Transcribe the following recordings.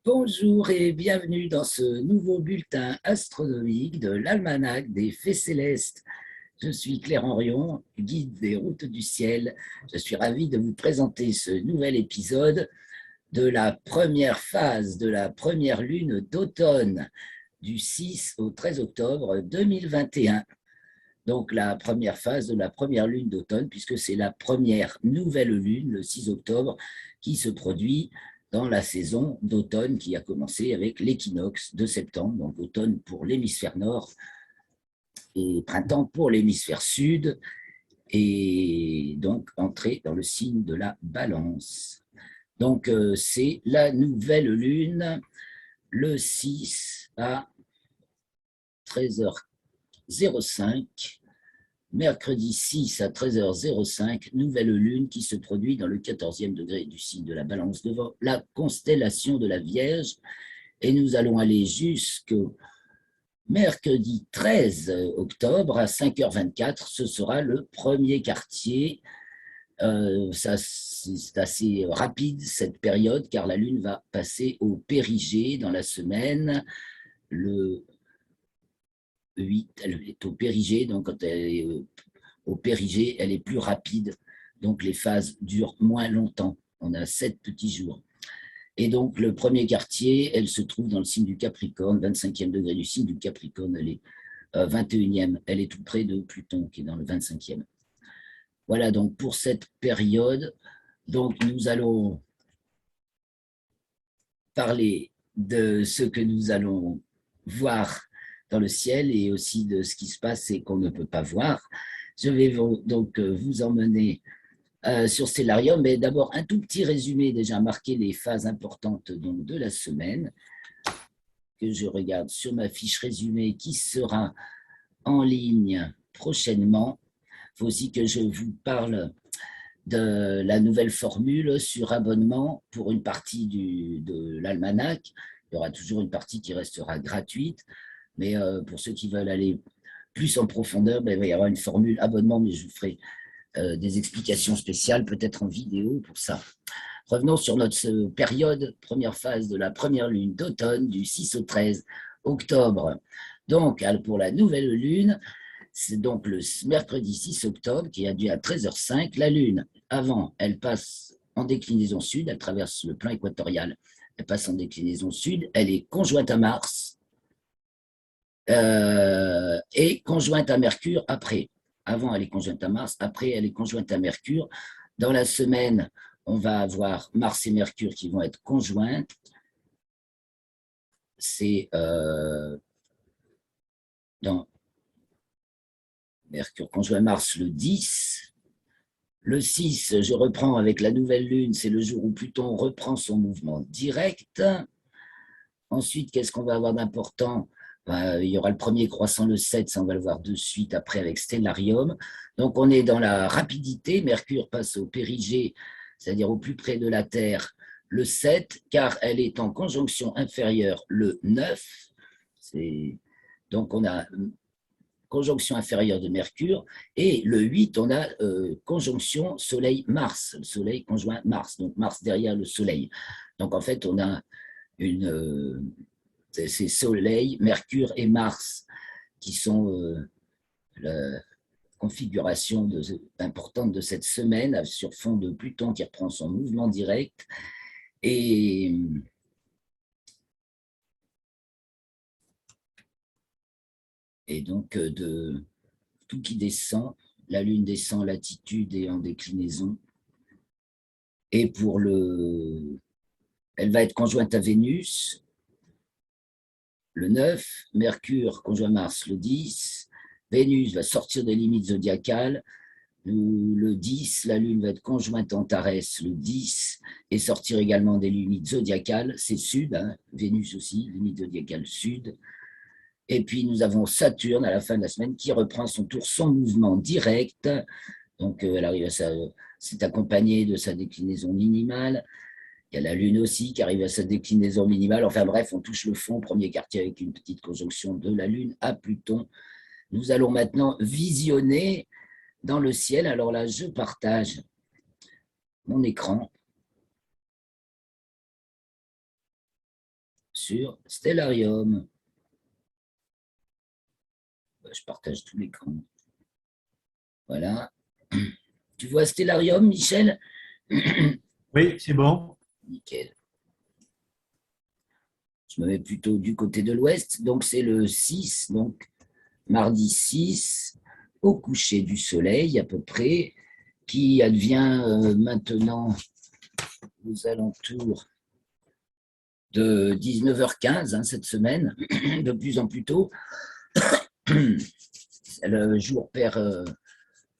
Bonjour et bienvenue dans ce nouveau bulletin astronomique de l'Almanach des Faits Célestes. Je suis Claire Henrion, guide des routes du ciel. Je suis ravi de vous présenter ce nouvel épisode de la première phase de la première lune d'automne du 6 au 13 octobre 2021. Donc la première phase de la première lune d'automne, puisque c'est la première nouvelle lune, le 6 octobre, qui se produit dans la saison d'automne qui a commencé avec l'équinoxe de septembre, donc automne pour l'hémisphère nord et printemps pour l'hémisphère sud, et donc entrée dans le signe de la balance. Donc c'est la nouvelle lune, le 6 à 13h05, mercredi 6 à 13h05, nouvelle lune qui se produit dans le 14e degré du signe de la balance devant la constellation de la Vierge. Et nous allons aller jusqu'au mercredi 13 octobre à 5h24. Ce sera le premier quartier. C'est assez rapide cette période car la lune va passer au périgée dans la semaine. Le 8, elle est au périgée, donc quand elle est au périgée, elle est plus rapide, donc les phases durent moins longtemps. On a 7 petits jours. Et donc, le premier quartier, elle se trouve dans le signe du Capricorne, 25e degré du signe du Capricorne, elle est 21e, elle est tout près de Pluton, qui est dans le 25e. Voilà donc pour cette période. Donc, nous allons parler de ce que nous allons voir dans le ciel et aussi de ce qui se passe et qu'on ne peut pas voir. Je vais donc vous emmener sur Stellarium, mais d'abord un tout petit résumé, déjà marqué les phases importantes donc, de la semaine, que je regarde sur ma fiche résumée qui sera en ligne prochainement. Il faut aussi que je vous parle de la nouvelle formule sur abonnement pour une partie de l'almanach. Il y aura toujours une partie qui restera gratuite, mais pour ceux qui veulent aller plus en profondeur, ben, il va y avoir une formule abonnement, mais je vous ferai des explications spéciales, peut-être en vidéo pour ça. Revenons sur notre période, première phase de la première lune d'automne, du 6 au 13 octobre. Donc, pour la nouvelle lune, c'est donc le mercredi 6 octobre qui a dû à 13h05. La lune, avant, elle passe en déclinaison sud, elle traverse le plan équatorial, elle passe en déclinaison sud, elle est conjointe à Mars et conjointe à Mercure après. Avant, elle est conjointe à Mars, après, elle est conjointe à Mercure. Dans la semaine, on va avoir Mars et Mercure qui vont être conjointes. C'est dans Mercure conjoint Mars le 10. Le 6, je reprends avec la nouvelle lune, c'est le jour où Pluton reprend son mouvement direct. Ensuite, qu'est-ce qu'on va avoir d'important? Il y aura le premier croissant le 7, ça on va le voir de suite après avec Stellarium. Donc on est dans la rapidité, Mercure passe au périgée, c'est-à-dire au plus près de la Terre, le 7, car elle est en conjonction inférieure le 9. Donc on a conjonction inférieure de Mercure, et le 8, on a conjonction Soleil-Mars, le Soleil conjoint Mars, donc Mars derrière le Soleil. Donc en fait, on a c'est Soleil, Mercure et Mars qui sont la configuration importante de cette semaine sur fond de Pluton qui reprend son mouvement direct. Et donc, de tout qui descend, la Lune descend en latitude et en déclinaison. Et elle va être conjointe à Vénus le 9, Mercure conjoint Mars le 10, Vénus va sortir des limites zodiacales. Le 10, la Lune va être conjointe à Antares le 10 et sortir également des limites zodiacales. C'est sud, hein, Vénus aussi, limite zodiacale sud. Et puis nous avons Saturne à la fin de la semaine qui reprend son tour, son mouvement direct. Donc elle arrive c'est accompagné de sa déclinaison minimale. Il y a la Lune aussi qui arrive à sa déclinaison minimale. Enfin bref, on touche le fond, premier quartier avec une petite conjonction de la Lune à Pluton. Nous allons maintenant visionner dans le ciel. Alors là, je partage mon écran. sur Stellarium. Je partage tout l'écran. Voilà. Tu vois Stellarium, Michel? Oui, c'est bon. Nickel. Je me mets plutôt du côté de l'ouest. Donc, c'est le 6, donc mardi 6, au coucher du soleil à peu près, qui advient maintenant aux alentours de 19h15 cette semaine, de plus en plus tôt. Le jour perd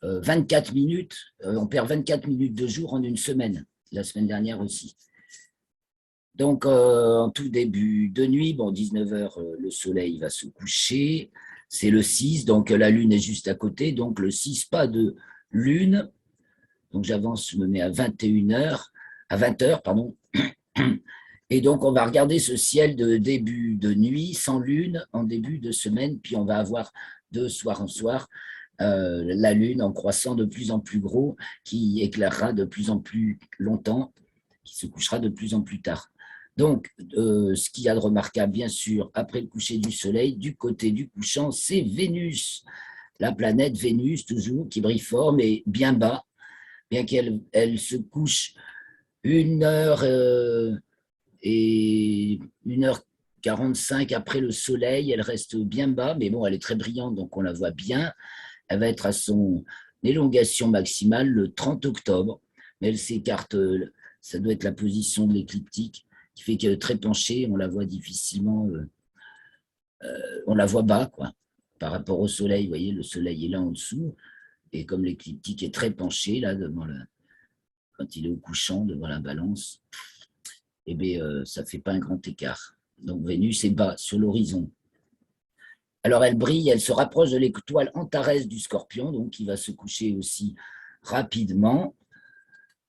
24 minutes, on perd 24 minutes de jour en une semaine, la semaine dernière aussi. Donc, en tout début de nuit, bon, 19h, le soleil va se coucher, c'est le 6, donc la lune est juste à côté, donc le 6, pas de lune, donc j'avance, je me mets à 21h, à 20h, pardon, et donc on va regarder ce ciel de début de nuit, sans lune, en début de semaine, puis on va avoir de soir en soir la lune en croissant de plus en plus gros, qui éclairera de plus en plus longtemps, qui se couchera de plus en plus tard. Donc, ce qu'il y a de remarquable, bien sûr, après le coucher du soleil, du côté du couchant, c'est Vénus, la planète Vénus, toujours, qui brille fort, mais bien bas, bien qu'elle se couche 1h et 1h45 après le soleil, elle reste bien bas, mais bon, elle est très brillante, donc on la voit bien. Elle va être à son élongation maximale le 30 octobre, mais elle s'écarte, ça doit être la position de l'écliptique, qui fait qu'elle est très penchée, on la voit difficilement, on la voit bas, quoi, par rapport au soleil. Vous voyez, le soleil est là en dessous, et comme l'écliptique est très penché, là, quand il est au couchant, devant la balance, eh bien, ça ne fait pas un grand écart. Donc Vénus est bas sur l'horizon. Alors elle brille, elle se rapproche de l'étoile Antares du Scorpion, donc qui va se coucher aussi rapidement.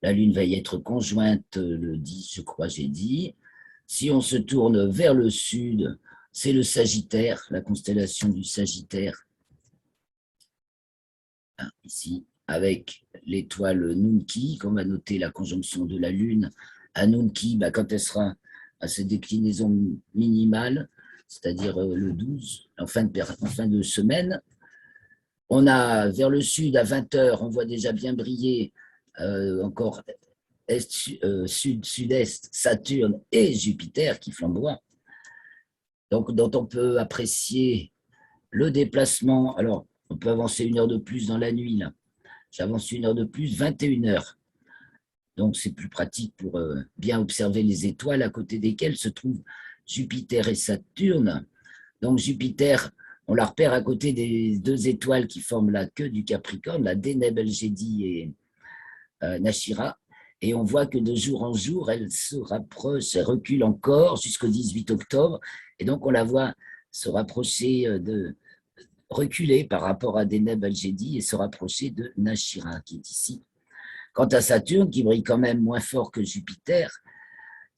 La Lune va y être conjointe le 10, je crois, j'ai dit. Si on se tourne vers le sud, c'est le Sagittaire, la constellation du Sagittaire, ici, avec l'étoile Nunki, qu'on va noter la conjonction de la Lune à Nunki, quand elle sera à ses déclinaisons minimales, c'est-à-dire le 12, en fin de semaine. On a vers le sud, à 20h, on voit déjà bien briller encore sud-sud-est, Saturne et Jupiter qui flamboient. Donc, dont on peut apprécier le déplacement. Alors, on peut avancer 1 heure de plus dans la nuit, là. J'avance 1 heure de plus, 21h. Donc, c'est plus pratique pour bien observer les étoiles à côté desquelles se trouvent Jupiter et Saturne. Donc, Jupiter, on la repère à côté des 2 étoiles qui forment la queue du Capricorne, la Deneb El-Jedi et Nashira. Et on voit que de jour en jour, elle se rapproche, elle recule encore jusqu'au 18 octobre. Et donc, on la voit se rapprocher reculer par rapport à Deneb El-Jedi et se rapprocher de Nashira, qui est ici. Quant à Saturne, qui brille quand même moins fort que Jupiter,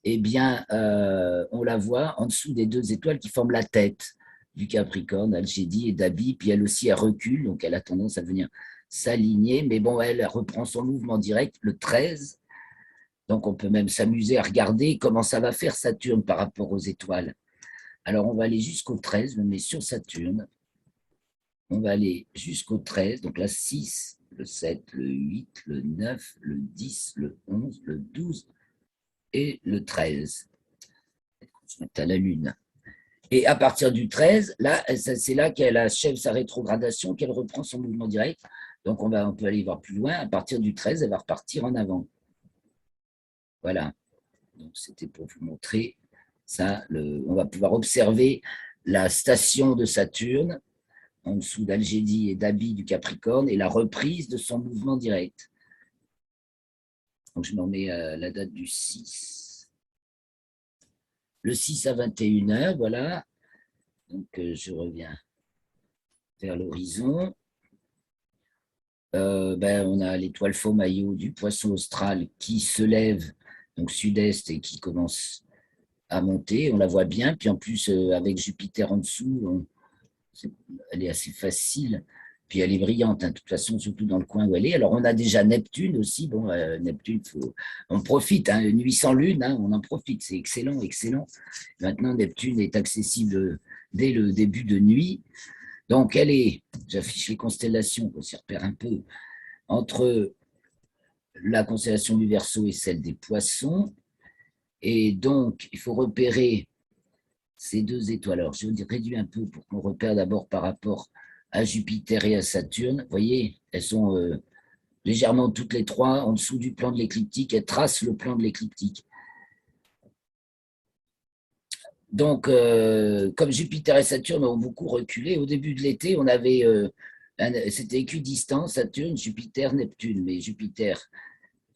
eh bien, on la voit en dessous des 2 étoiles qui forment la tête du Capricorne, Algédie et Dabi, puis elle aussi, elle recule, donc elle a tendance à venir s'aligner, mais bon, elle reprend son mouvement direct le 13, donc on peut même s'amuser à regarder comment ça va faire Saturne par rapport aux étoiles. Alors, on va aller jusqu'au 13, on est sur Saturne, on va aller jusqu'au 13, donc la 6, le 7, le 8, le 9, le 10, le 11, le 12 et le 13. Je vais à la Lune. Et à partir du 13, là, c'est là qu'elle achève sa rétrogradation, qu'elle reprend son mouvement direct. Donc, on peut aller voir plus loin. À partir du 13, elle va repartir en avant. Voilà. Donc, c'était pour vous montrer ça. On va pouvoir observer la station de Saturne en dessous d'Algédie et d'Abi du Capricorne et la reprise de son mouvement direct. Donc, je m'en mets à la date du 6. Le 6 à 21h, voilà. Donc, je reviens vers l'horizon. On a l'étoile Faux-Maillot du Poisson austral qui se lève, donc sud-est, et qui commence à monter. On la voit bien. Puis en plus, avec Jupiter en dessous, elle est assez facile Puis elle est brillante, hein, de toute façon, surtout dans le coin où elle est. Alors, on a déjà Neptune aussi. Bon, Neptune, on profite. Hein, une nuit sans lune, hein, on en profite. C'est excellent, excellent. Maintenant, Neptune est accessible dès le début de nuit. Donc, elle est, j'affiche les constellations, qu'on s'y repère un peu, entre la constellation du Verseau et celle des Poissons. Et donc, il faut repérer ces deux étoiles. Alors, je réduis un peu pour qu'on repère d'abord par rapport à Jupiter et à Saturne. Vous voyez, elles sont légèrement toutes les trois en dessous du plan de l'écliptique. Elles tracent le plan de l'écliptique. Donc, comme Jupiter et Saturne ont beaucoup reculé, au début de l'été, on avait, c'était équidistant, Saturne, Jupiter, Neptune. Mais Jupiter,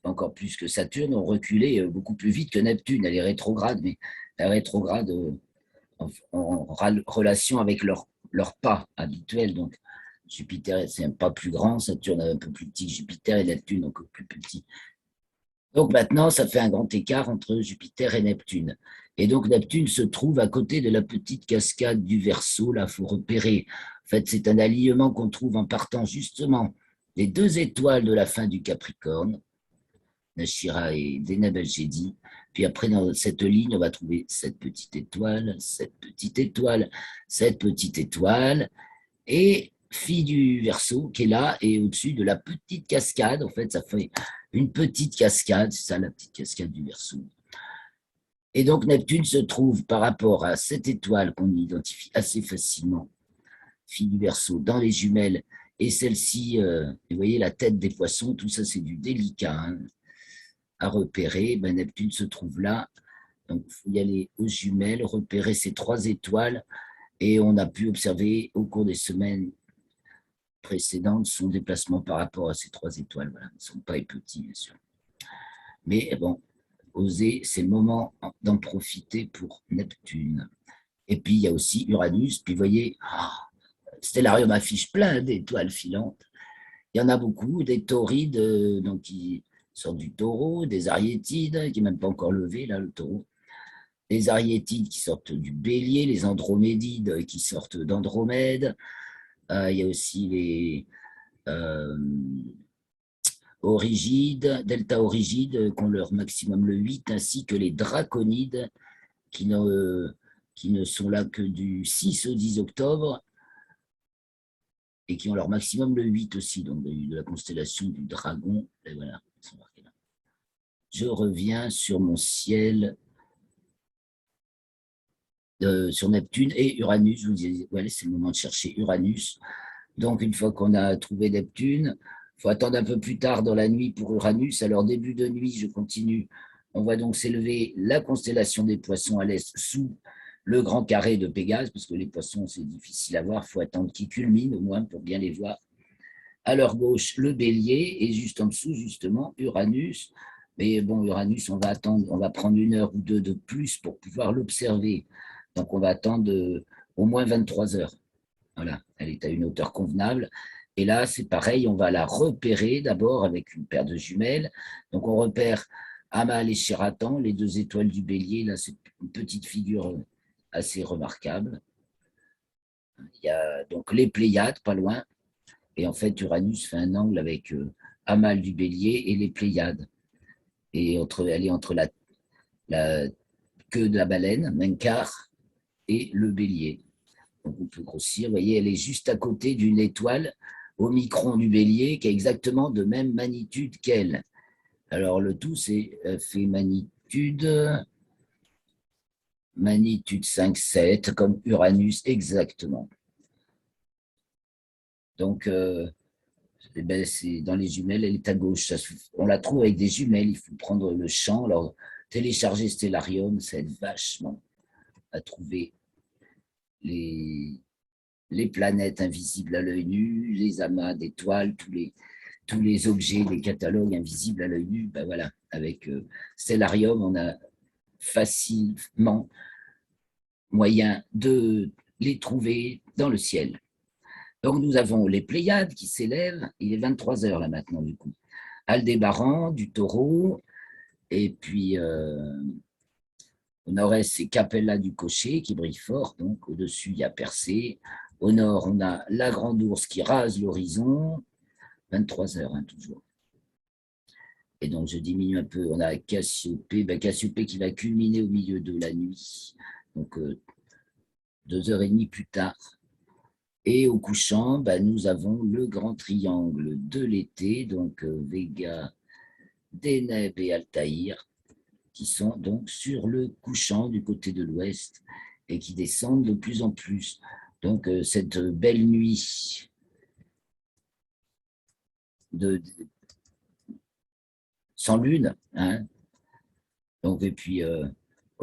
encore plus que Saturne, ont reculé beaucoup plus vite que Neptune. Elle est rétrograde, mais la rétrograde en relation avec leur pas habituel. Donc, Jupiter, c'est un pas plus grand, Saturne est un peu plus petit, Jupiter et Neptune encore plus petit. Donc maintenant, ça fait un grand écart entre Jupiter et Neptune. Et donc Neptune se trouve à côté de la petite cascade du Verseau. Là, il faut repérer. En fait, c'est un alignement qu'on trouve en partant justement des deux étoiles de la fin du Capricorne, Nashira et Deneb el-Jedi. Puis après, dans cette ligne, on va trouver cette petite étoile, cette petite étoile, cette petite étoile, et fille du Verseau qui est là, et au-dessus de la petite cascade, en fait, ça fait une petite cascade, c'est ça la petite cascade du Verseau. Et donc Neptune se trouve par rapport à cette étoile qu'on identifie assez facilement, fille du Verseau, dans les jumelles, et celle-ci, vous voyez la tête des poissons, tout ça c'est du délicat, hein, à repérer. Ben, Neptune se trouve là, donc il faut y aller aux jumelles, repérer ces trois étoiles, et on a pu observer au cours des semaines précédentes son déplacement par rapport à ces trois étoiles. Voilà. Ils ne sont pas petits, bien sûr. Mais bon, oser, c'est le moment d'en profiter pour Neptune. Et puis, il y a aussi Uranus. Puis, vous voyez, Stellarium affiche plein d'étoiles filantes. Il y en a beaucoup, des taurides, donc qui sortent du taureau, des ariétides, qui n'est même pas encore levé, là, le taureau. Les ariétides qui sortent du bélier, les andromédides qui sortent d'Andromède. Il y a aussi les origides, delta origides, qui ont leur maximum le 8, ainsi que les draconides, qui ne sont là que du 6 au 10 octobre, et qui ont leur maximum le 8 aussi, donc de la constellation du dragon. Et voilà, ils sont marqués là. Je reviens sur mon ciel, sur Neptune et Uranus. Je vous disais, voilà, c'est le moment de chercher Uranus. Donc, une fois qu'on a trouvé Neptune, il faut attendre un peu plus tard dans la nuit pour Uranus. Alors, début de nuit, je continue. On voit donc s'élever la constellation des Poissons à l'est sous le grand carré de Pégase, parce que les Poissons, c'est difficile à voir. Il faut attendre qu'ils culminent au moins pour bien les voir. À leur gauche, le Bélier, et juste en dessous, justement, Uranus. Mais bon, Uranus, on va attendre, on va prendre 1 heure ou 2 de plus pour pouvoir l'observer. Donc, on va attendre au moins 23 heures. Voilà, elle est à une hauteur convenable. Et là, c'est pareil, on va la repérer d'abord avec une paire de jumelles. Donc, on repère Amal et Shératan, les deux étoiles du bélier. Là, c'est une petite figure assez remarquable. Il y a donc les Pléiades, pas loin. Et en fait, Uranus fait un angle avec Amal du bélier et les Pléiades. Et elle est entre la queue de la baleine, Menkar, et le bélier. Donc on peut grossir. Vous voyez, elle est juste à côté d'une étoile Omicron du bélier qui est exactement de même magnitude qu'elle. Alors le tout, c'est fait magnitude 5,7, comme Uranus exactement. Donc, ben, c'est dans les jumelles, elle est à gauche. On la trouve avec des jumelles, il faut prendre le champ. Alors, télécharger Stellarium, ça aide vachement à trouver les planètes invisibles à l'œil nu, les amas d'étoiles, tous les objets, les catalogues invisibles à l'œil nu. Ben voilà, avec Stellarium, on a facilement moyen de les trouver dans le ciel. Donc nous avons les Pléiades qui s'élèvent, il est 23 heures là maintenant du coup. Aldébaran, du Taureau, et puis au nord-est c'est Capella du Cocher qui brille fort, donc au-dessus il y a Persée, Au nord, on a la Grande Ourse qui rase l'horizon, 23 heures toujours. Et donc, je diminue un peu. On a Cassiopée, Cassiopée qui va culminer au milieu de la nuit. Donc, 2h30 plus tard. Et au couchant, nous avons le grand triangle de l'été, donc Vega, Deneb et Altaïr, qui sont donc sur le couchant du côté de l'ouest et qui descendent de plus en plus. Donc, cette belle nuit sans lune, hein. Donc, et puis,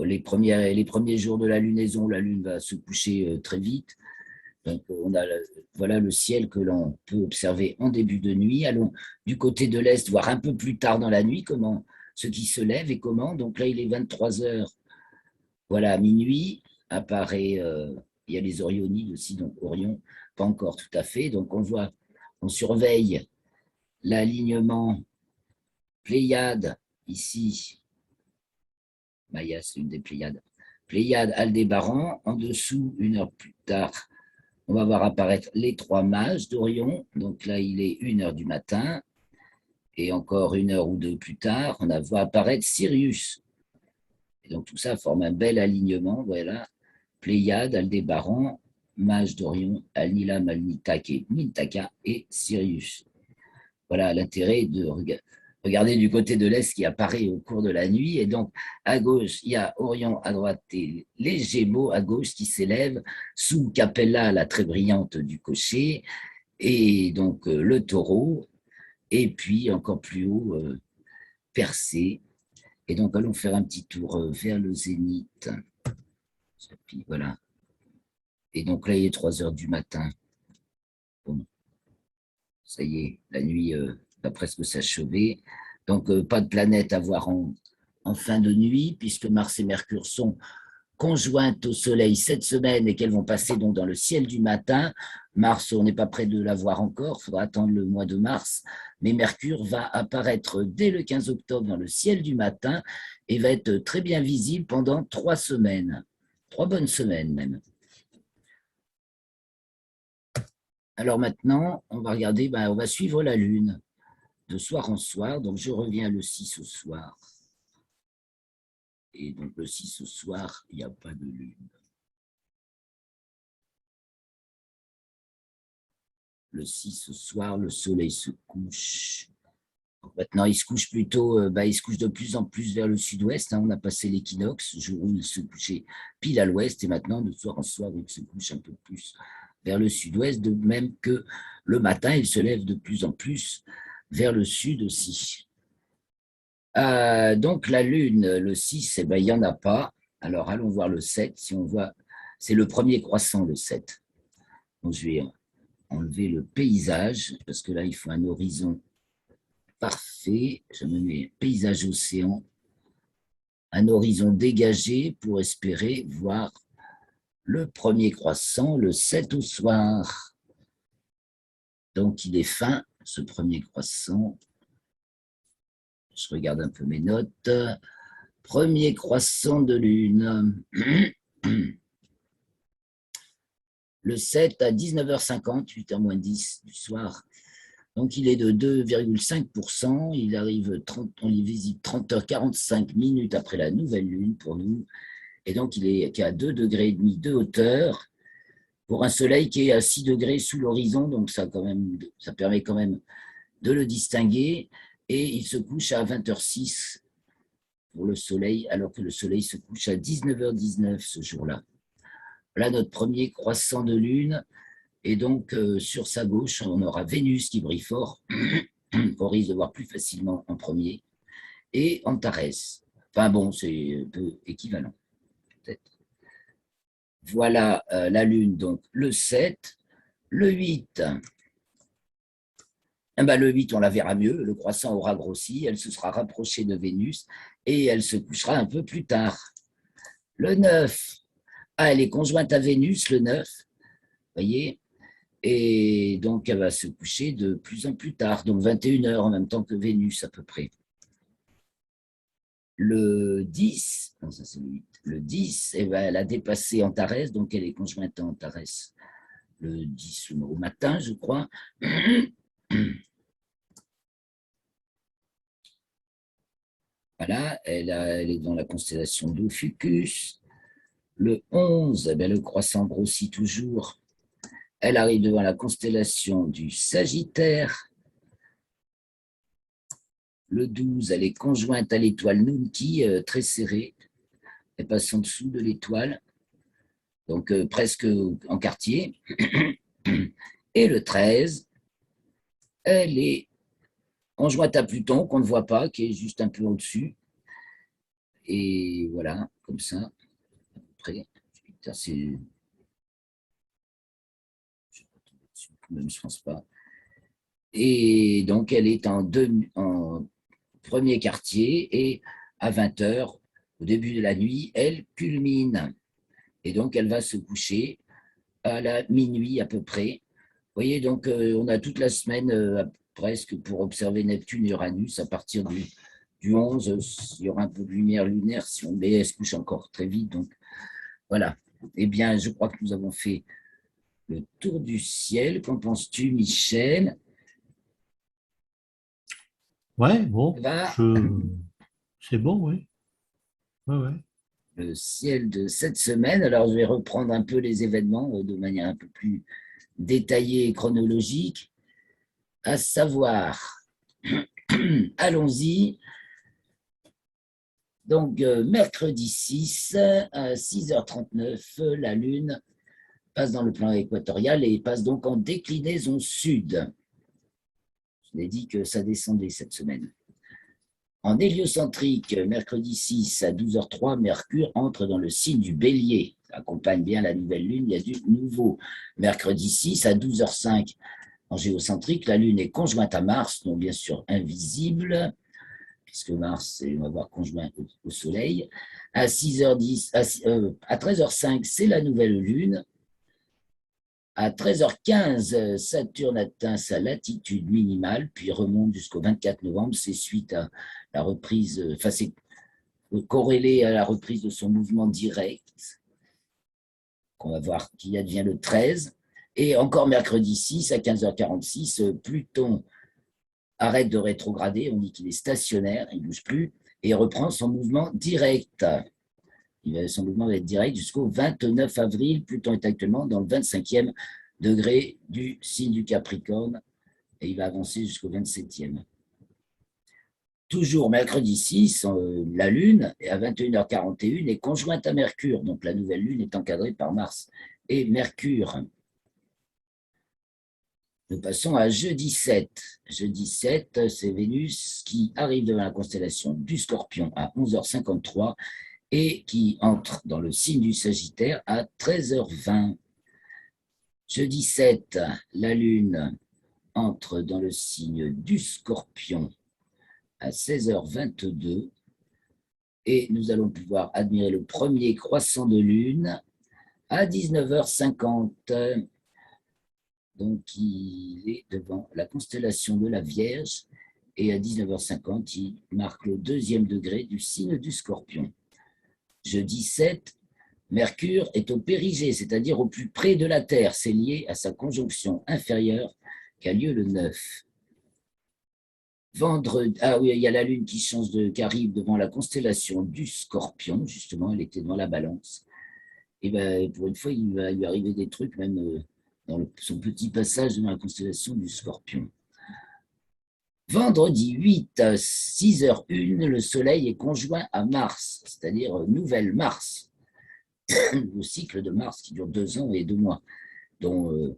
les premiers jours de la lunaison, la lune va se coucher très vite. Donc, voilà le ciel que l'on peut observer en début de nuit. Allons du côté de l'est, voir un peu plus tard dans la nuit comment ce qui se lève et comment. Donc là, il est 23 heures. Voilà, à minuit apparaît, il y a les Orionides aussi, donc Orion, pas encore tout à fait. Donc on surveille l'alignement Pléiade ici. Maya, c'est une des Pléiades. Pléiade, Aldébaran. En dessous, 1 heure plus tard, on va voir apparaître les 3 mages d'Orion. Donc là, il est 1 heure du matin. Et encore 1 heure ou 2 plus tard, on voit apparaître Sirius. Et donc tout ça forme un bel alignement. Voilà. Pléiade, Aldébaran, mage d'Orion, Alnilam, Alnitake, Mintaka et Sirius. Voilà l'intérêt de regarder du côté de l'Est qui apparaît au cours de la nuit. Et donc, à gauche, il y a Orion, à droite, et les Gémeaux à gauche qui s'élèvent sous Capella, la très brillante du cocher, et donc le Taureau, et puis encore plus haut, Persée. Et donc, allons faire un petit tour vers le zénith. Et puis, voilà. Et donc là, il est 3 heures du matin. Bon, ça y est, la nuit va presque s'achever. Donc, pas de planète à voir en fin de nuit, puisque Mars et Mercure sont conjointes au Soleil cette semaine et qu'elles vont passer donc dans le ciel du matin. Mars, on n'est pas près de la voir encore, il faudra attendre le mois de mars, mais Mercure va apparaître dès le 15 octobre dans le ciel du matin et va être très bien visible pendant 3 semaines, 3 bonnes semaines même. Alors maintenant, on va regarder, on va suivre la Lune de soir en soir. Donc, je reviens le 6 au soir. Et donc, le 6 au soir, il n'y a pas de Lune. Le 6 au soir, le soleil se couche. Donc, maintenant, il se couche plutôt, il se couche de plus en plus vers le sud-ouest. On a passé l'équinoxe, jour où il se couchait pile à l'ouest. Et maintenant, de soir en soir, il se couche un peu plus vers le sud-ouest, de même que le matin, il se lève de plus en plus vers le sud aussi. Donc la Lune, le 6, il n'y en a pas. Alors allons voir le 7. Si on voit, c'est le premier croissant, le 7. Donc je vais enlever le paysage, parce que là, il faut un horizon parfait. Je me mets paysage océan, un horizon dégagé pour espérer voir le premier croissant, le 7 au soir. Donc il est fin, ce premier croissant. Je regarde un peu mes notes. Premier croissant de lune. Le 7 à 19h50, 8h moins 10 du soir. Donc, il est de 2,5%. Il arrive on y visite 30h45 minutes après la nouvelle lune pour nous. Et donc, il est à 2,5 degrés de hauteur pour un soleil qui est à 6 degrés sous l'horizon. Donc, ça permet quand même de le distinguer. Et il se couche à 20h06 pour le soleil, alors que le soleil se couche à 19h19 ce jour-là. Voilà notre premier croissant de lune. Et donc, sur sa gauche, on aura Vénus qui brille fort, qu'on risque de voir plus facilement en premier, et Antares. Enfin bon, c'est un peu équivalent, peut-être. Voilà la Lune, donc le 7. Le 8, le 8, on la verra mieux, le croissant aura grossi, elle se sera rapprochée de Vénus, et elle se couchera un peu plus tard. Le 9, elle est conjointe à Vénus, le 9, vous voyez. Et donc, elle va se coucher de plus en plus tard, donc 21h en même temps que Vénus à peu près. Le 10, non, ça c'est le 8, le 10, elle a dépassé Antares, donc elle est conjointe à Antares le 10 au matin, je crois. Voilà, elle est dans la constellation d'Ophiuchus. Le 11, eh bien, le croissant grossit toujours. Elle arrive devant la constellation du Sagittaire. Le 12, elle est conjointe à l'étoile Nunki, très serrée. Elle passe en dessous de l'étoile, donc presque en quartier. Et le 13, elle est conjointe à Pluton, qu'on ne voit pas, qui est juste un peu au-dessus. Et voilà, comme ça, à peu près. Même, je pense pas. Et donc, elle est en premier quartier et à 20 heures, au début de la nuit, elle culmine. Et donc, elle va se coucher à la minuit à peu près. Vous voyez, donc, on a toute la semaine presque pour observer Neptune et Uranus. À partir du 11, il y aura un peu de lumière lunaire, mais elle se couche encore très vite. Donc, voilà. Eh bien, je crois que nous avons fait le tour du ciel. Qu'en penses-tu, Michel? Ouais, bon, Va c'est bon, oui. Ouais, ouais. le ciel de cette semaine. Alors, je vais reprendre un peu les événements de manière un peu plus détaillée et chronologique, à savoir, allons-y. Donc, mercredi 6, à 6h39, la Lune passe dans le plan équatorial et passe donc en déclinaison sud. Je l'ai dit que ça descendait cette semaine. En héliocentrique, mercredi 6 à 12h03, Mercure entre dans le signe du Bélier. Ça accompagne bien la nouvelle lune, il y a du nouveau. Mercredi 6 à 12h05, en géocentrique, la lune est conjointe à Mars, donc bien sûr invisible, puisque Mars, on va voir conjoint au Soleil. À 6h10, à 13h05, c'est la nouvelle lune. À 13h15, Saturne atteint sa latitude minimale, puis remonte jusqu'au 24 novembre. C'est suite à la reprise, enfin, c'est corrélé à la reprise de son mouvement direct, qu'on va voir qui advient le 13. Et encore mercredi 6 à 15h46, Pluton arrête de rétrograder, on dit qu'il est stationnaire, il ne bouge plus, et reprend son mouvement direct. Son mouvement va être direct jusqu'au 29 avril. Pluton est actuellement dans le 25e degré du signe du Capricorne et il va avancer jusqu'au 27e. Toujours mercredi 6, la Lune, à 21h41, est conjointe à Mercure. Donc la nouvelle Lune est encadrée par Mars et Mercure. Nous passons à jeudi 7. Jeudi 7, c'est Vénus qui arrive dans la constellation du Scorpion à 11h53 et qui entre dans le signe du Sagittaire à 13h20. Jeudi 7, la Lune entre dans le signe du Scorpion à 16h22 et nous allons pouvoir admirer le premier croissant de Lune à 19h50. Donc, il est devant la constellation de la Vierge et à 19h50, il marque le deuxième degré du signe du Scorpion. Jeudi 7, Mercure est au périgée, c'est-à-dire au plus près de la Terre. C'est lié à sa conjonction inférieure qui a lieu le 9. Vendredi, ah oui, il y a la Lune qui arrive devant la constellation du Scorpion, justement, elle était dans la Balance. Et ben, pour une fois, il va lui arriver des trucs, même dans son petit passage dans la constellation du Scorpion. Vendredi 8, à 6h01, le Soleil est conjoint à Mars, c'est-à-dire nouvelle Mars, le cycle de Mars qui dure 2 ans et 2 mois, dont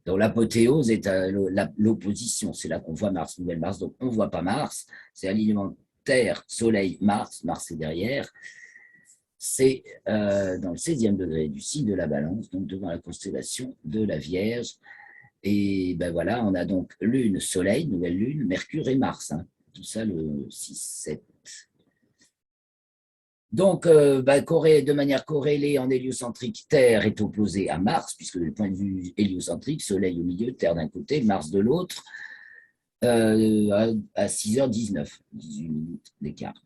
l'apothéose est à l'opposition. C'est là qu'on voit Mars, nouvelle Mars. Donc, on ne voit pas Mars. C'est alignement Terre, Soleil, Mars. Mars est derrière. C'est dans le 16e degré du signe de la Balance, donc devant la constellation de la Vierge. Et ben voilà, on a donc Lune, Soleil, nouvelle Lune, Mercure et Mars. Hein. Tout ça le 6-7. Donc, de manière corrélée en héliocentrique, Terre est opposée à Mars, puisque du point de vue héliocentrique, Soleil au milieu, Terre d'un côté, Mars de l'autre, à 6h19, 18 minutes d'écart.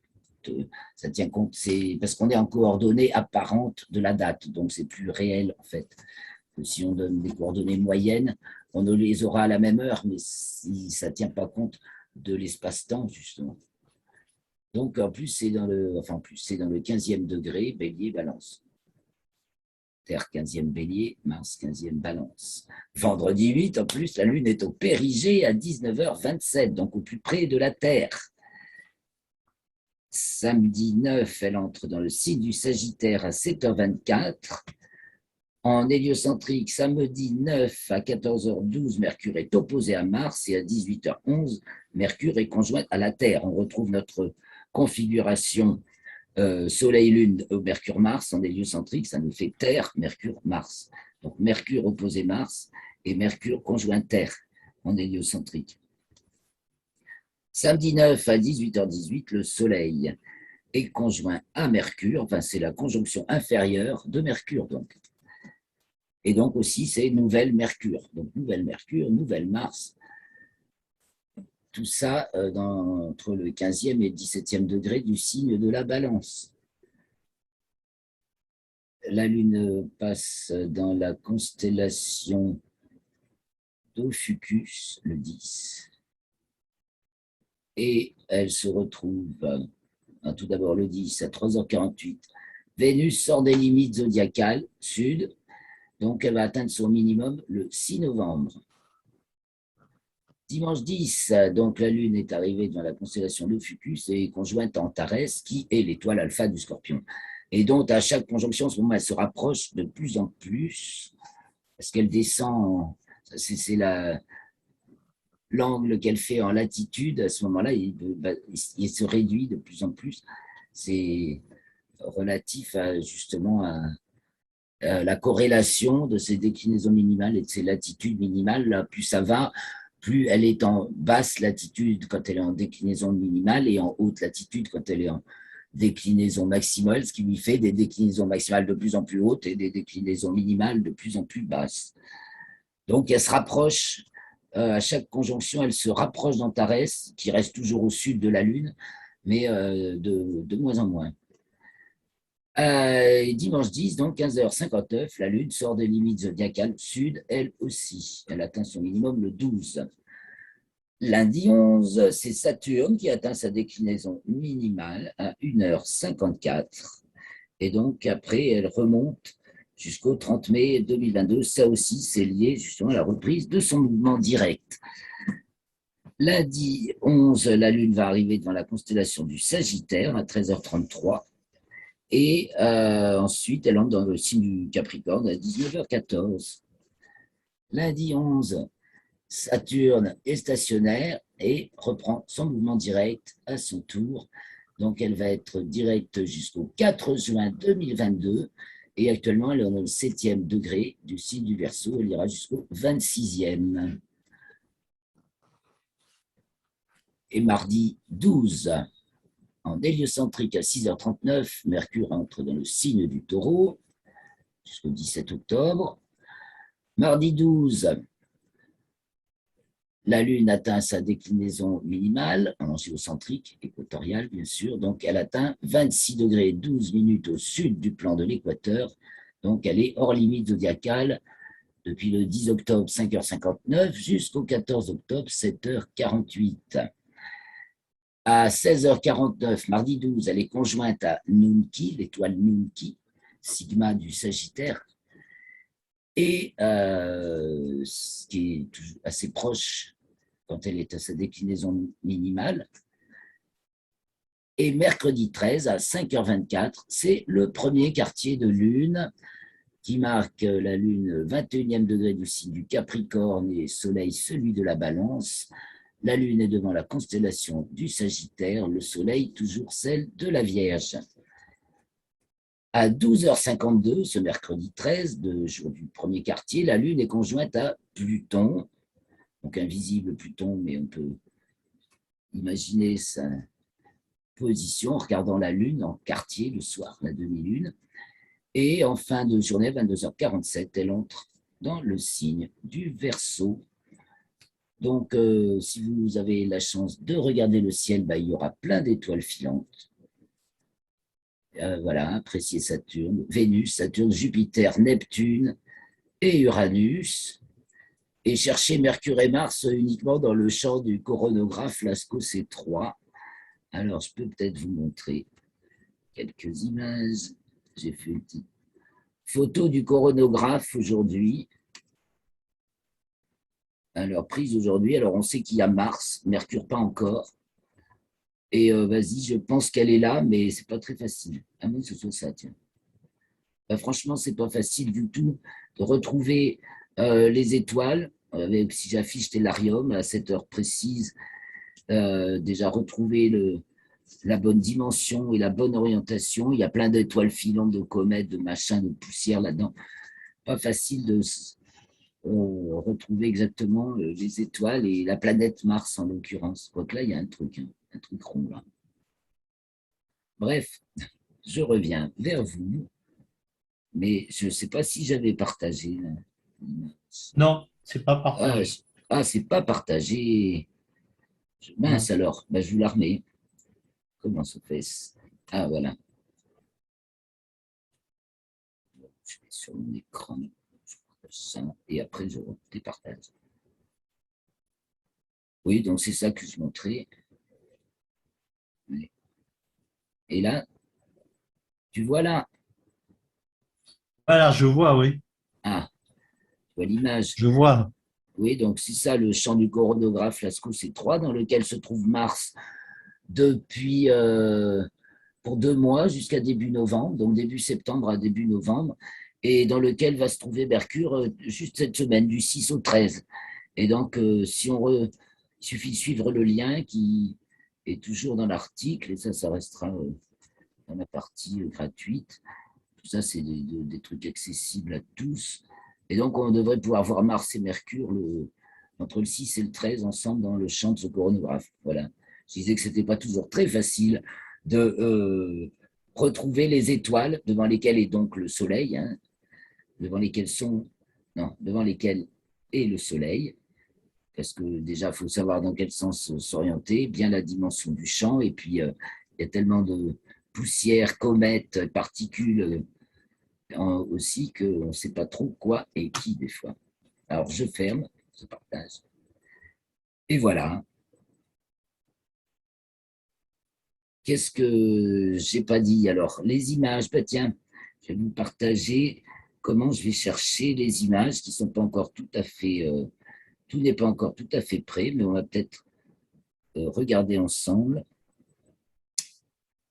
Ça tient compte, c'est parce qu'on est en coordonnées apparentes de la date, donc c'est plus réel en fait. Si on donne des coordonnées moyennes, on ne les aura à la même heure, mais si ça ne tient pas compte de l'espace-temps, justement. Donc, en plus, c'est dans le 15e degré, Bélier, Balance. Terre 15e Bélier, Mars 15e Balance. Vendredi 8, en plus, la Lune est au périgée à 19h27, donc au plus près de la Terre. Samedi 9, elle entre dans le signe du Sagittaire à 7h24. En héliocentrique, samedi 9 à 14h12, Mercure est opposé à Mars et à 18h11, Mercure est conjoint à la Terre. On retrouve notre configuration Soleil-Lune au Mercure-Mars en héliocentrique, ça nous fait Terre, Mercure, Mars. Donc Mercure opposé Mars et Mercure conjoint Terre en héliocentrique. Samedi 9 à 18h18, le Soleil est conjoint à Mercure, enfin c'est la conjonction inférieure de Mercure donc. Et donc aussi c'est nouvelle Mercure. Donc nouvelle Mercure, nouvelle Mars. Tout ça entre le 15e et le 17e degré du signe de la Balance. La Lune passe dans la constellation d'Ophiuchus, le 10, et elle se retrouve, tout d'abord le 10 à 3h48, Vénus sort des limites zodiacales, sud, donc elle va atteindre son minimum le 6 novembre. Dimanche 10, donc la Lune est arrivée dans la constellation d'Ophiuchus et conjointe à Antares, qui est l'étoile alpha du Scorpion. Et donc, à chaque conjonction, en ce moment, elle se rapproche de plus en plus, parce qu'elle descend, c'est l'angle qu'elle fait en latitude, à ce moment-là, il se réduit de plus en plus. C'est relatif justement à la corrélation de ces déclinaisons minimales et de ces latitudes minimales. Là, plus ça va, plus elle est en basse latitude quand elle est en déclinaison minimale et en haute latitude quand elle est en déclinaison maximale, ce qui lui fait des déclinaisons maximales de plus en plus hautes et des déclinaisons minimales de plus en plus basses. Donc, elle se rapproche, à chaque conjonction, elle se rapproche d'Antares, qui reste toujours au sud de la Lune, mais de moins en moins. Dimanche 10, donc 15h59, la Lune sort des limites zodiacales sud, elle aussi. Elle atteint son minimum le 12. Lundi 11, c'est Saturne qui atteint sa déclinaison minimale à 1h54. Et donc, après, elle remonte jusqu'au 30 mai 2022. Ça aussi, c'est lié justement à la reprise de son mouvement direct. Lundi 11, la Lune va arriver dans la constellation du Sagittaire à 13h33. Et ensuite, elle entre dans le signe du Capricorne à 19h14. Lundi 11, Saturne est stationnaire et reprend son mouvement direct à son tour. Donc, elle va être directe jusqu'au 4 juin 2022. Et actuellement, elle est dans le 7e degré du signe du Verseau. Elle ira jusqu'au 26e. Et mardi 12, en héliocentrique à 6h39, Mercure entre dans le signe du Taureau jusqu'au 17 octobre. Mardi 12, la Lune atteint sa déclinaison minimale, en géocentrique, équatoriale bien sûr, donc elle atteint 26 degrés 12 minutes au sud du plan de l'équateur, donc elle est hors limite zodiacale depuis le 10 octobre 5h59 jusqu'au 14 octobre 7h48. À 16h49, mardi 12, elle est conjointe à Nunki, l'étoile Nunki, sigma du Sagittaire, et ce qui est assez proche quand elle est à sa déclinaison minimale. Et mercredi 13 à 5h24, c'est le premier quartier de lune qui marque la lune 21e degré du signe du Capricorne et soleil celui de la Balance. La lune est devant la constellation du Sagittaire, le soleil toujours celle de la Vierge. À 12h52, ce mercredi 13, jour du premier quartier, la lune est conjointe à Pluton, donc invisible Pluton, mais on peut imaginer sa position en regardant la lune en quartier le soir, la demi-lune. Et en fin de journée, 22h47, elle entre dans le signe du Verseau. Donc, si vous avez la chance de regarder le ciel, il y aura plein d'étoiles filantes. Voilà, appréciez Saturne, Vénus, Saturne, Jupiter, Neptune, et Uranus, et chercher Mercure et Mars uniquement dans le champ du coronographe Lascaux C3. Alors, je peux peut-être vous montrer quelques images. J'ai fait une petite photo du coronographe aujourd'hui. Alors, prise aujourd'hui. Alors, on sait qu'il y a Mars, Mercure pas encore. Et vas-y, je pense qu'elle est là, mais c'est pas très facile. À moins que ce soit ça, tiens. Franchement, c'est pas facile du tout de retrouver les étoiles. Si j'affiche Stellarium à cette heure précise, déjà retrouver la bonne dimension et la bonne orientation. Il y a plein d'étoiles filantes, de comètes, de machins, de poussière là-dedans. Pas facile de retrouver exactement les étoiles et la planète Mars en l'occurrence. Quoique là, il y a un truc rond là. Bref, je reviens vers vous, mais je ne sais pas si j'avais partagé. Non, c'est pas Ah, partagé. c'est pas partagé. Non. Mince alors, ben, je vous la remets. Comment ça fait? Ah voilà, je vais sur mon écran, je partage ça, et après je départage. Oui, donc c'est ça que je montrais. Et là, tu vois là, Voilà, je vois, oui. ah, tu vois l'image. Je vois. Oui, donc c'est ça le champ du coronographe Lascaux C3, dans lequel se trouve Mars depuis pour 2 mois jusqu'à début novembre, donc début septembre à début novembre, et dans lequel va se trouver Mercure juste cette semaine, du 6 au 13. Et donc, il suffit de suivre le lien qui est toujours dans l'article, et ça restera dans la partie gratuite. Tout ça, c'est des trucs accessibles à tous. Et donc, on devrait pouvoir voir Mars et Mercure entre le 6 et le 13 ensemble dans le champ de ce coronographe. Voilà. Je disais que ce n'était pas toujours très facile de retrouver les étoiles devant lesquelles est donc le Soleil, hein, devant lesquelles sont, non, devant lesquelles est le Soleil, parce que déjà, il faut savoir dans quel sens s'orienter, bien la dimension du champ, et puis il y a tellement de poussière, comètes, particules aussi qu'on ne sait pas trop quoi et qui des fois. Alors, je ferme, je partage. Et voilà. Qu'est-ce que j'ai pas dit? Alors, les images, bah tiens, je vais vous partager comment je vais chercher les images qui sont pas encore tout à fait, tout n'est pas encore tout à fait prêt, mais on va peut-être regarder ensemble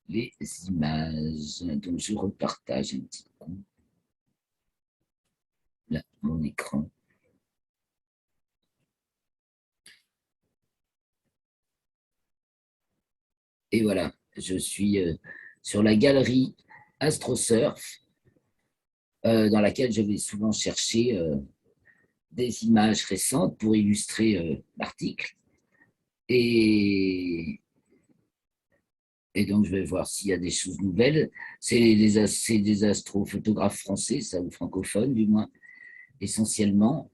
les images. Donc, je repartage un petit coup là, mon écran. Et voilà, je suis sur la galerie AstroSurf, dans laquelle je vais souvent chercher des images récentes pour illustrer l'article. Et, et donc, je vais voir s'il y a des choses nouvelles. C'est des astrophotographes français, ça, ou francophones du moins, essentiellement.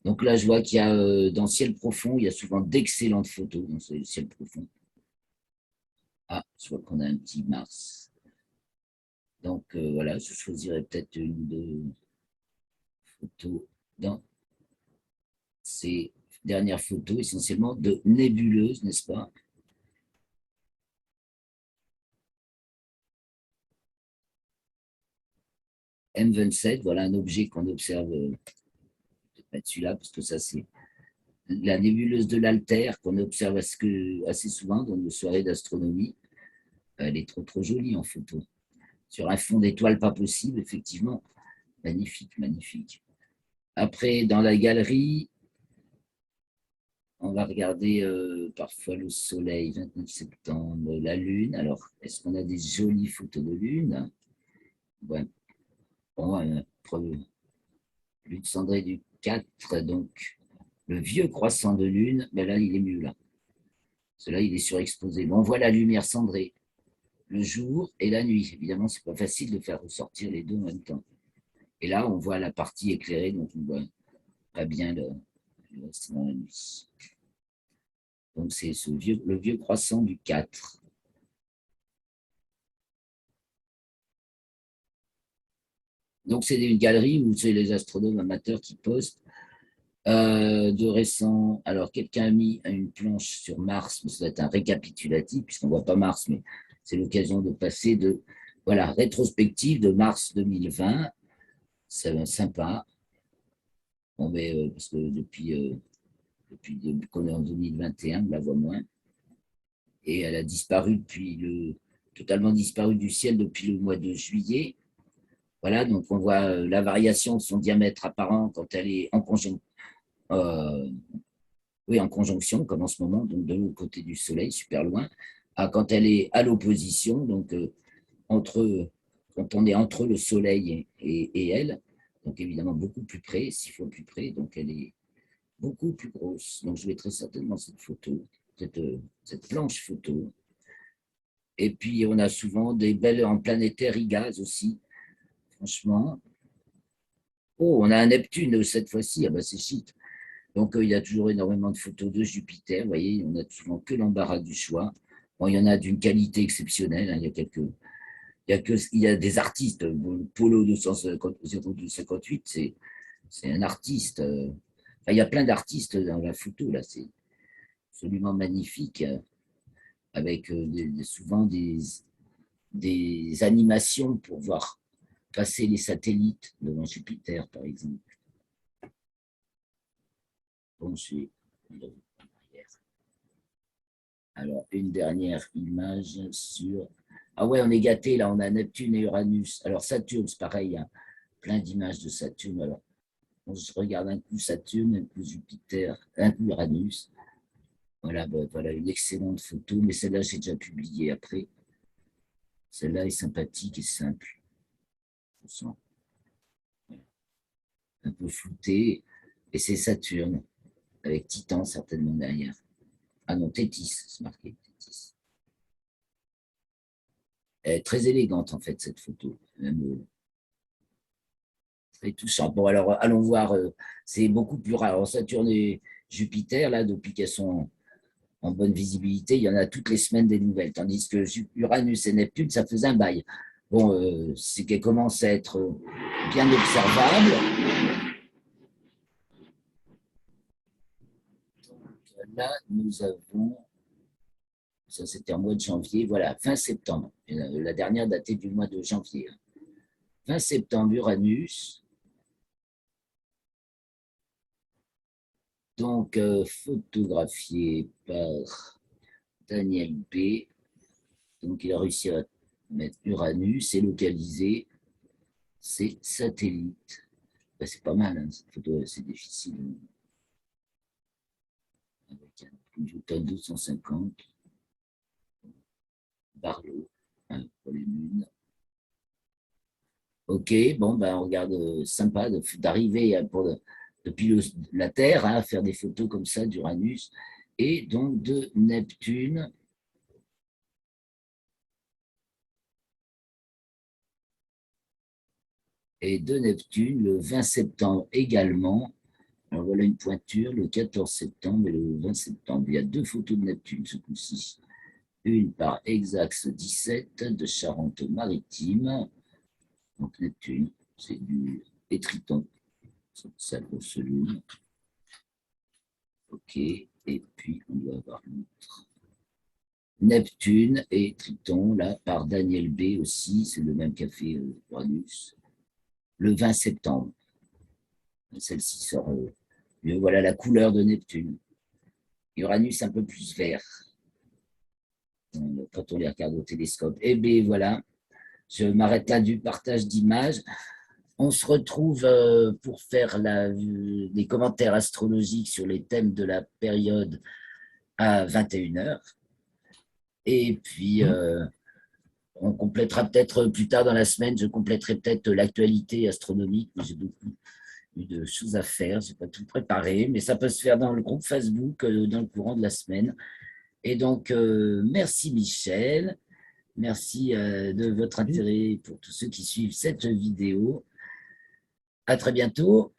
Donc là, je vois qu'il y a dans Ciel profond, il y a souvent d'excellentes photos dans ce ciel profond. Ah, je vois qu'on a un petit Mars. Donc voilà, je choisirais peut-être une de photos dans ces dernières photos, essentiellement de nébuleuses, n'est-ce pas? M27, voilà un objet qu'on observe, je vais mettre celui-là, parce que ça, c'est la nébuleuse de l'Alter qu'on observe assez souvent dans nos soirées d'astronomie. Elle est trop, trop jolie en photo. Sur un fond d'étoiles pas possible, effectivement. Magnifique, magnifique. Après, dans la galerie, on va regarder parfois le soleil, 29 septembre, la lune. Alors, est-ce qu'on a des jolies photos de lune? Ouais. Bon, lune cendrée du 4, donc le vieux croissant de lune, ben là, il est mieux là. Cela, il est surexposé. Mais on voit la lumière cendrée le jour et la nuit. Évidemment, c'est pas facile de faire ressortir les deux en même temps. Et là, on voit la partie éclairée, donc on voit pas bien le reste dans la nuit. Donc, c'est le vieux croissant du 4. Donc, c'est une galerie où c'est les astronomes amateurs qui postent. De récent, alors quelqu'un a mis une planche sur Mars, mais ça doit être un récapitulatif, puisqu'on ne voit pas Mars, mais c'est l'occasion de passer de, voilà, rétrospective de mars 2020. C'est sympa. On met, parce que depuis qu'on est en 2021, on la voit moins. Et elle a disparu totalement disparu du ciel depuis le mois de juillet. Voilà, donc on voit la variation de son diamètre apparent quand elle est en conjonction. Oui, en conjonction, comme en ce moment, donc de l'autre côté du Soleil, super loin, quand elle est à l'opposition, donc quand on est entre le Soleil et elle, donc évidemment beaucoup plus près, 6 fois plus près, donc elle est beaucoup plus grosse. Donc je mettrai certainement cette photo, cette planche photo. Et puis on a souvent des belles en planétaire IGAZ aussi, franchement. Oh, on a un Neptune cette fois-ci, ah bah c'est chic. Donc, il y a toujours énormément de photos de Jupiter. Vous voyez, on n'a souvent que l'embarras du choix. Bon, il y en a d'une qualité exceptionnelle. Hein, il y a des artistes. Polo 0258, c'est un artiste. Enfin, il y a plein d'artistes dans la photo. Là, c'est absolument magnifique, avec souvent des animations pour voir passer les satellites devant Jupiter, par exemple. Bon, je suis Alors, une dernière image sur. Ah ouais, on est gâté là, on a Neptune et Uranus. Alors, Saturne, c'est pareil, il y a plein d'images de Saturne. Alors, on se regarde un coup Saturne, un coup Jupiter, un coup Uranus. Voilà, ben, voilà une excellente photo, mais celle-là, j'ai déjà publiée après. Celle-là est sympathique et simple. On sent un peu flouté. Et c'est Saturne, avec Titan certainement derrière. Ah non, Tétis, c'est marqué Tétis. Elle est très élégante en fait, cette photo. Même, très touchant. Bon, alors allons voir, c'est beaucoup plus rare. Alors, Saturne et Jupiter, là, depuis qu'elles sont en bonne visibilité, il y en a toutes les semaines des nouvelles. Tandis que Uranus et Neptune, ça faisait un bail. Bon, c'est qu'elles commencent à être bien observables. Donc, là, nous avons, ça c'était en mois de janvier, voilà, fin septembre. La dernière datée du mois de janvier. Fin septembre, Uranus. Donc, photographié par Daniel B. Donc, il a réussi à mettre Uranus et localiser ses satellites. Ben, c'est pas mal, hein, cette photo, c'est difficile. Avec un Newton 250, Barlow, hein, pour les lunes. Ok, bon, ben, on regarde, sympa d'arriver depuis la Terre hein, à faire des photos comme ça d'Uranus et donc de Neptune. Et de Neptune le 20 septembre également. Alors voilà une pointure le 14 septembre et le 20 septembre. Il y a 2 photos de Neptune ce coup-ci. Une par Exact 17 de Charente-Maritime. Donc Neptune, c'est du Triton, c'est grosse lune. Ok, et puis on doit avoir l'autre. Neptune et Triton, là, par Daniel B aussi, c'est le même qu'a fait Uranus, le 20 septembre. Celle-ci sort mieux. Voilà la couleur de Neptune. Uranus un peu plus vert quand on les regarde au télescope. Et bien voilà, je m'arrête là du partage d'images. On se retrouve pour faire des commentaires astrologiques sur les thèmes de la période à 21h. Et puis, on complétera peut-être plus tard dans la semaine, je compléterai peut-être l'actualité astronomique. J'ai beaucoup eu de choses à faire, je n'ai pas tout préparé, mais ça peut se faire dans le groupe Facebook dans le courant de la semaine. Et donc, merci Michel, merci de votre intérêt pour tous ceux qui suivent cette vidéo. À très bientôt